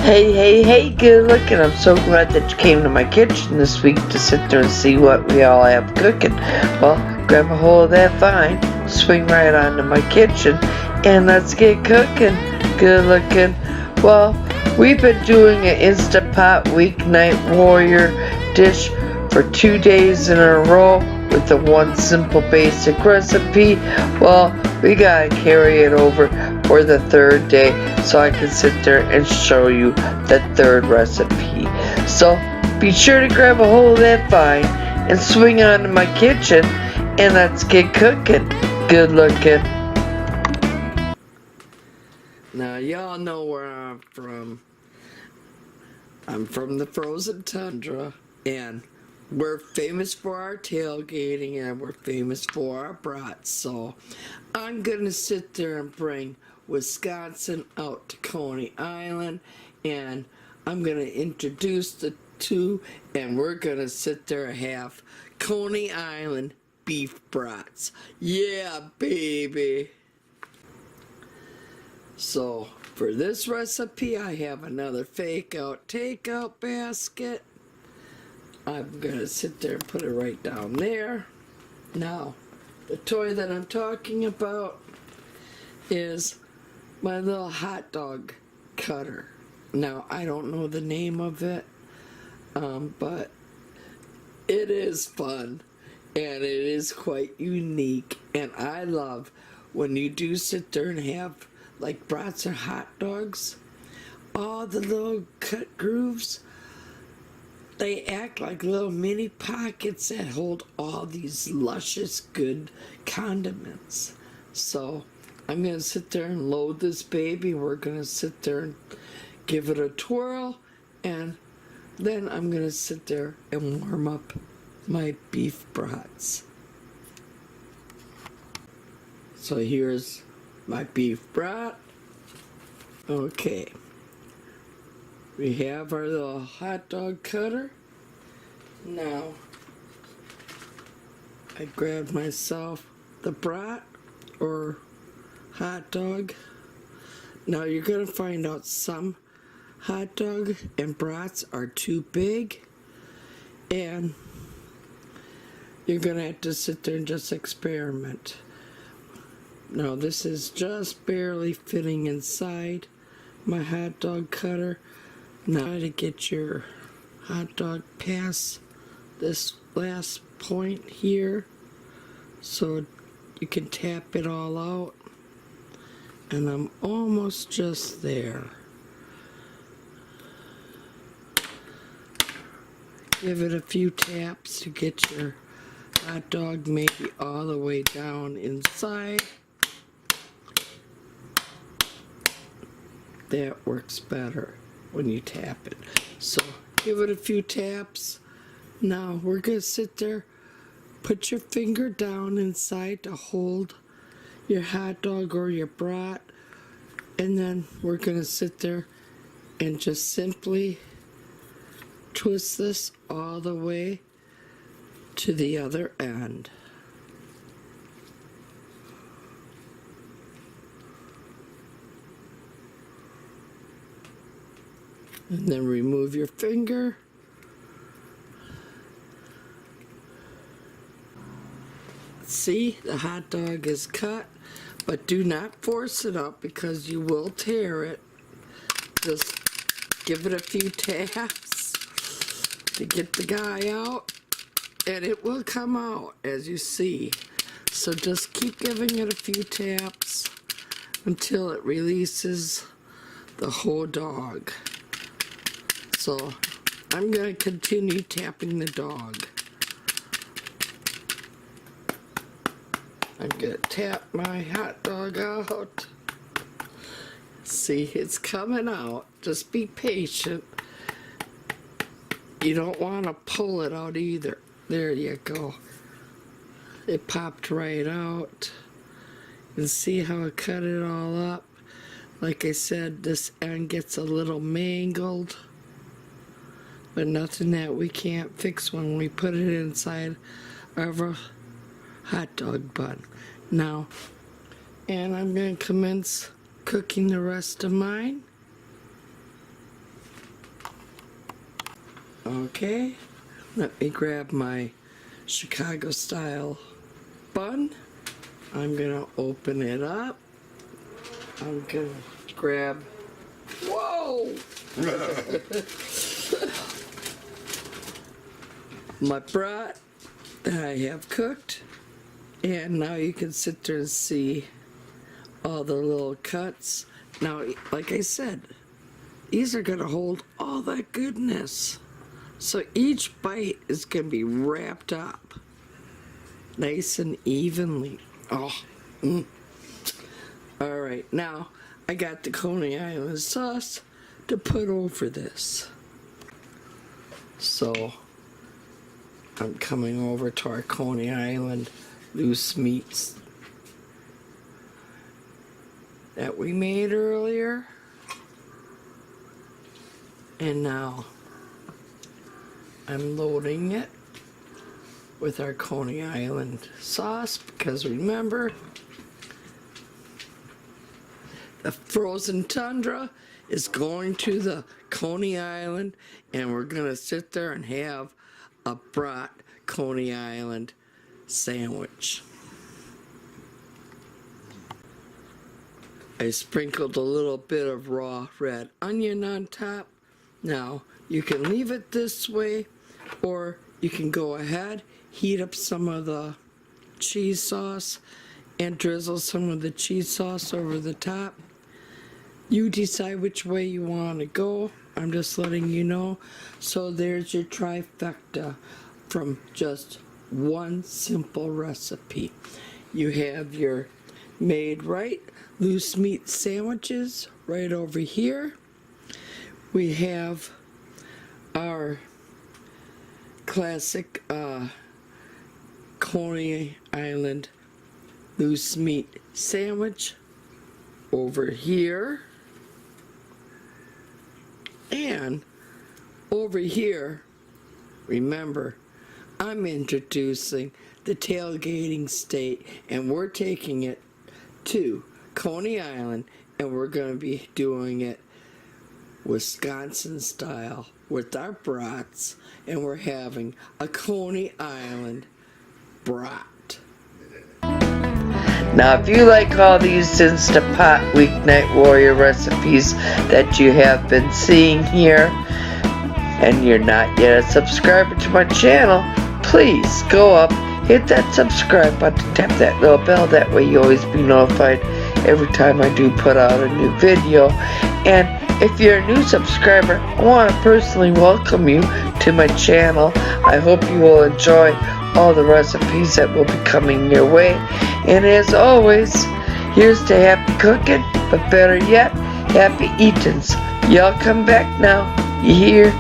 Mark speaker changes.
Speaker 1: Hey, good looking. I'm so glad that you came to my kitchen this week to sit there and see what we all have cooking. Well, grab a hold of that vine, swing right onto my kitchen, and let's get cooking. Good looking. Well, we've been doing an Instant Pot Weeknight Warrior dish for 2 days in a row with the one simple basic recipe. Well, we gotta carry it over for the third day so I can sit there and show you the third recipe. So be sure to grab a hold of that vine and swing on to my kitchen and let's get cooking. Good looking. Now y'all know where I'm from. I'm from the frozen tundra, and we're famous for our tailgating and we're famous for our brats. So I'm gonna sit there and bring Wisconsin out to Coney Island, and I'm gonna introduce the two, and we're gonna sit there and have Coney Island beef brats. Yeah, baby. So for this recipe, I have another fake out takeout basket. I'm gonna sit there and put it right down there. Now, the toy that I'm talking about is my little hot dog cutter. Now, I don't know the name of it, but it is fun and it is quite unique. And I love when you do sit there and have like brats or hot dogs, all the little cut grooves, they act like little mini pockets that hold all these luscious good condiments. So I'm gonna sit there and load this baby. We're gonna sit there and give it a twirl, and then I'm gonna sit there and warm up my beef brats. So here's my beef brat. Okay, we have our little hot dog cutter. Now I grabbed myself the brat or hot dog. Now you're gonna find out some hot dog and brats are too big, and you're gonna have to sit there and just experiment. Now this is just barely fitting inside my hot dog cutter. Now to get your hot dog past this last point here so you can tap it all out, and I'm almost just there. Give it a few taps to get your hot dog maybe all the way down inside. That works better when you tap it. So give it a few taps. Now we're gonna sit there, put your finger down inside to hold your hot dog or your brat, and then we're gonna sit there and just simply twist this all the way to the other end. And then remove your finger. See, the hot dog is cut, but do not force it up because you will tear it. Just give it a few taps to get the guy out, and it will come out as you see. So just keep giving it a few taps until it releases the whole dog. So I'm going to continue tapping the dog. I'm going to tap my hot dog out. See, it's coming out. Just be patient. You don't want to pull it out either. There you go. It popped right out. And see how I cut it all up? Like I said, this end gets a little mangled, but nothing that we can't fix when we put it inside of a hot dog bun. Now, and I'm going to commence cooking the rest of mine. Okay, let me grab my Chicago style bun. I'm gonna open it up. I'm gonna grab, whoa! My brat that I have cooked, and now you can sit there and see all the little cuts. Now, like I said, these are gonna hold all that goodness. So each bite is gonna be wrapped up nice and evenly. Oh, All right, now I got the Coney Island sauce to put over this. So I'm coming over to our Coney Island loose meats that we made earlier. And now I'm loading it with our Coney Island sauce, because remember, the frozen tundra is going to the Coney Island, and we're gonna sit there and have a brat Coney Island sandwich. I sprinkled a little bit of raw red onion on top. Now, you can leave it this way, or you can go ahead, heat up some of the cheese sauce, and drizzle some of the cheese sauce over the top. You decide which way you want to go. I'm just letting you know. So there's your trifecta from just one simple recipe. You have your made right loose meat sandwiches right over here. We have our classic Coney Island loose meat sandwich over here. And over here, remember, I'm introducing the tailgating state, and we're taking it to Coney Island, and we're going to be doing it Wisconsin style with our brats, and we're having a Coney Island brat. Now, if you like all these Instant Pot Weeknight Warrior recipes that you have been seeing here, and you're not yet a subscriber to my channel, please go up, hit that subscribe button, tap that little bell, that way you always be notified every time I do put out a new video. And if you're a new subscriber, I want to personally welcome you to my channel. I hope you will enjoy all the recipes that will be coming your way. And as always, here's to happy cooking, but better yet, happy eatings. Y'all come back now. You hear?